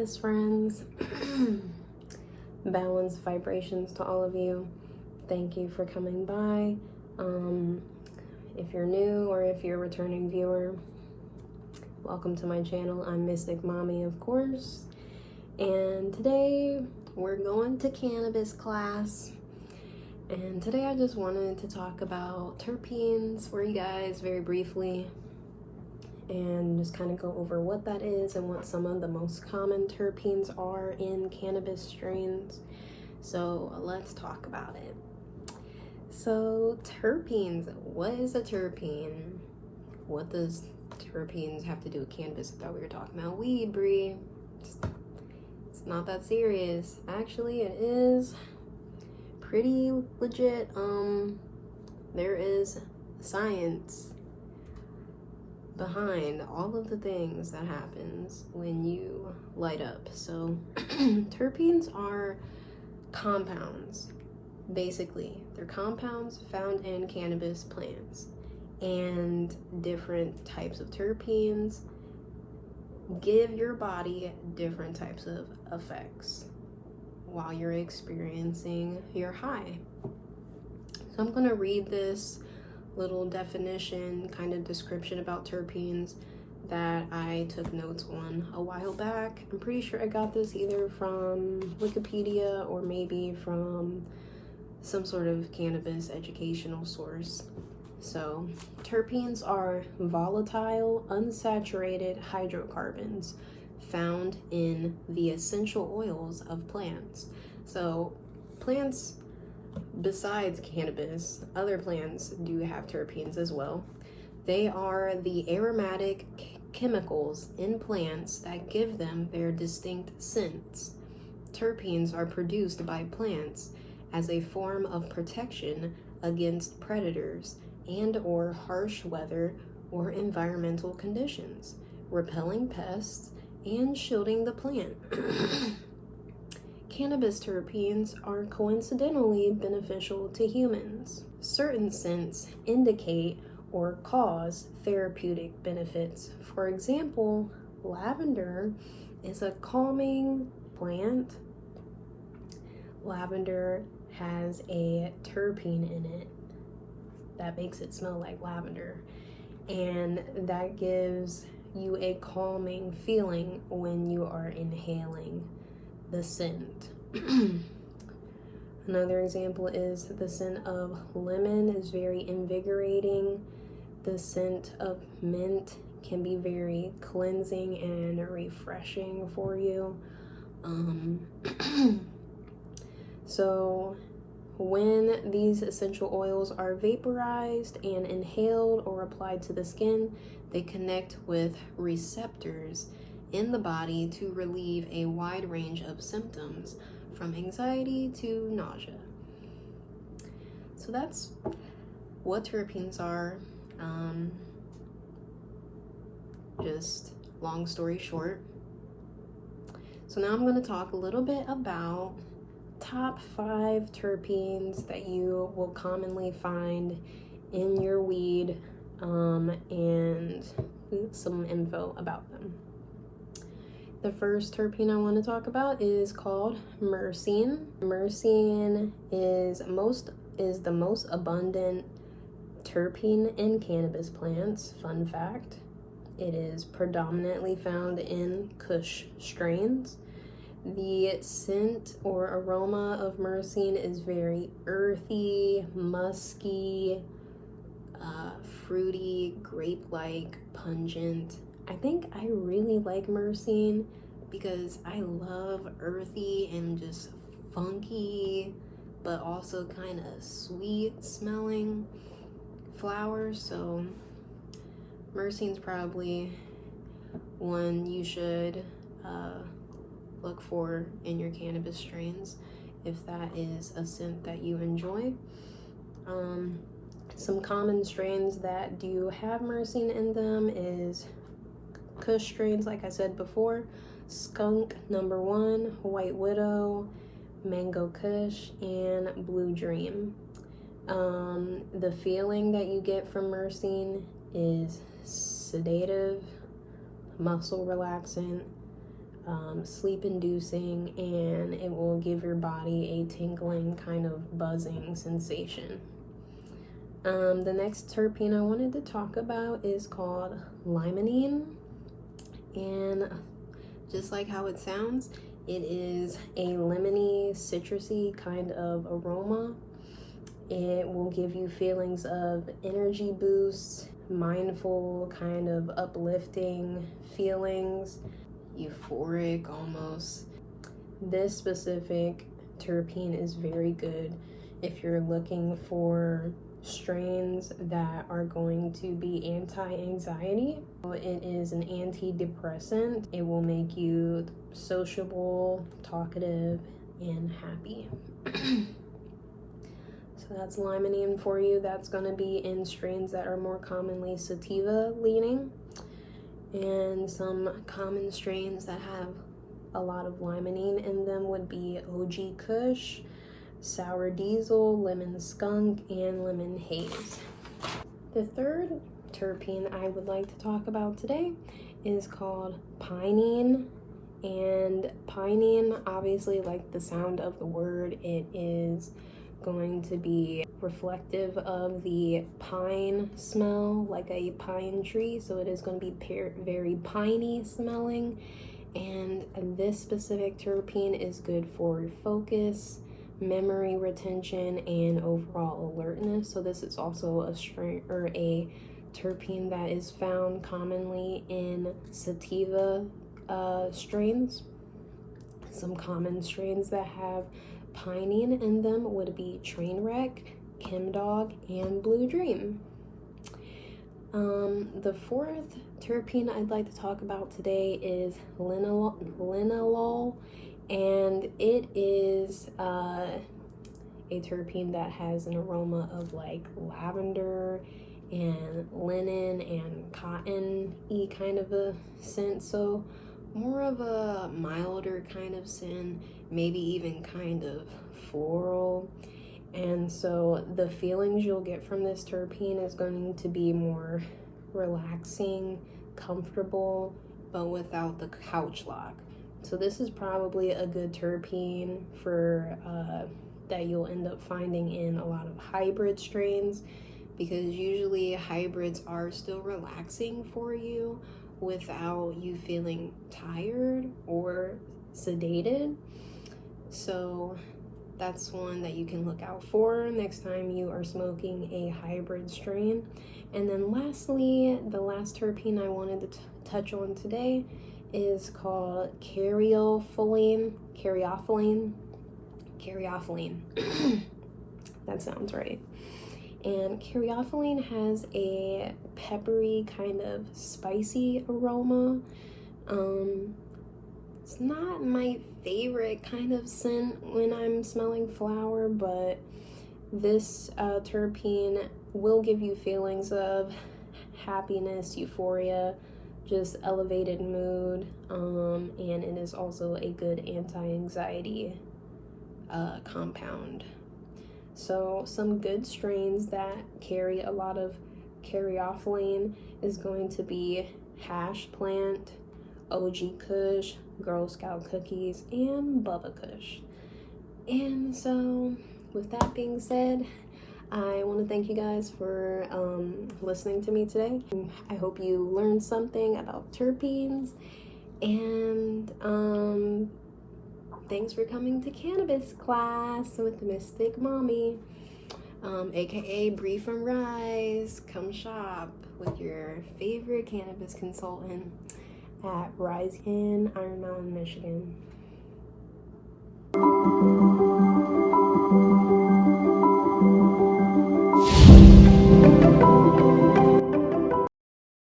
Cannabis friends. Balanced vibrations to all of you. Thank you for coming by. If you're new or if you're a returning viewer, welcome to my channel. I'm Mystic Mommy, of course. And today we're going to cannabis class. And today I just wanted to talk about terpenes for you guys very briefly, and just kind of go over what that is and what some of the most common terpenes are in cannabis strains. So let's talk about it. So terpenes, what is a terpene? What does terpenes have to do with cannabis? I thought we were talking about weed, Bree. It's not that serious. Actually, it is pretty legit. There is science behind all of the things that happens when you light up. So terpenes are compounds. Basically, they're compounds found in cannabis plants, and different types of terpenes give your body different types of effects while you're experiencing your high. So I'm going to read this little definition, kind of description about terpenes that I took notes on a while back. I'm pretty sure I got this either from Wikipedia or maybe from some sort of cannabis educational source. So terpenes are volatile, unsaturated hydrocarbons found in the essential oils of plants. So plants, besides cannabis, other plants do have terpenes as well. They are the aromatic chemicals in plants that give them their distinct scents. Terpenes are produced by plants as a form of protection against predators and or harsh weather or environmental conditions, repelling pests and shielding the plant. Cannabis terpenes are coincidentally beneficial to humans. Certain scents indicate or cause therapeutic benefits. For example, lavender is a calming plant. Lavender has a terpene in it that makes it smell like lavender, and that gives you a calming feeling when you are inhaling the scent. Another example is the scent of lemon is very invigorating. The scent of mint can be very cleansing and refreshing for you. So when these essential oils are vaporized and inhaled or applied to the skin, they connect with receptors in the body to relieve a wide range of symptoms, from anxiety to nausea. So that's what terpenes are. Just long story short. So now I'm going to talk a little bit about top 5 terpenes that you will commonly find in your weed, and some info about them. The first terpene I want to talk about is called myrcene. Myrcene is the most abundant terpene in cannabis plants. Fun fact, it is predominantly found in Kush strains. The scent or aroma of myrcene is very earthy, musky, fruity, grape-like, pungent. I think I really like myrcene because I love earthy and just funky, but also kind of sweet smelling flowers. So myrcene's probably one you should look for in your cannabis strains if that is a scent that you enjoy. Some common strains that do have myrcene in them is Kush strains, like I said before, Skunk #1, White Widow, Mango Kush, and Blue Dream. The feeling that you get from myrcene is sedative, muscle relaxant, sleep inducing, and it will give your body a tingling kind of buzzing sensation. The next terpene I wanted to talk about is called limonene, and just like how it sounds, it is a lemony, citrusy kind of aroma. It will give you feelings of energy boost, mindful, kind of uplifting feelings, euphoric almost. This specific terpene is very good if you're looking for strains that are going to be anti-anxiety. It is an antidepressant. It will make you sociable, talkative, and happy. So that's limonene for you. That's going to be in strains that are more commonly sativa leaning, and some common strains that have a lot of limonene in them would be OG Kush, Sour Diesel, Lemon Skunk, and Lemon Haze. The third terpene I would like to talk about today is called pinene. And pinene, obviously, like the sound of the word, it is going to be reflective of the pine smell, like a pine tree. So it is going to be very piney smelling. And this specific terpene is good for focus, memory retention, and overall alertness. So this is also a strain or a terpene that is found commonly in sativa strains. Some common strains that have pinene in them would be Trainwreck, Chemdog, and Blue Dream. The fourth terpene I'd like to talk about today is linalool, and it is a terpene that has an aroma of like lavender and linen and cotton-y kind of a scent. So more of a milder kind of scent, maybe even kind of floral. And so the feelings you'll get from this terpene is going to be more relaxing, comfortable, but without the couch lock. So this is probably a good terpene for that you'll end up finding in a lot of hybrid strains, because usually hybrids are still relaxing for you without you feeling tired or sedated. So that's one that you can look out for next time you are smoking a hybrid strain. And then lastly, the last terpene I wanted to touch on today is called caryophyllene. That sounds right. And caryophyllene has a peppery kind of spicy aroma. It's not my favorite kind of scent when I'm smelling flower, but this terpene will give you feelings of happiness, euphoria, just elevated mood, and it is also a good anti-anxiety compound. So some good strains that carry a lot of caryophyllene is going to be Hash Plant, OG Kush, Girl Scout Cookies, and Bubba Kush. And so with that being said, I want to thank you guys for listening to me today. I hope you learned something about terpenes, and thanks for coming to cannabis class with Mystic Mommy, aka Bree from Rise. Come shop with your favorite cannabis consultant at Rise in Iron Mountain, Michigan.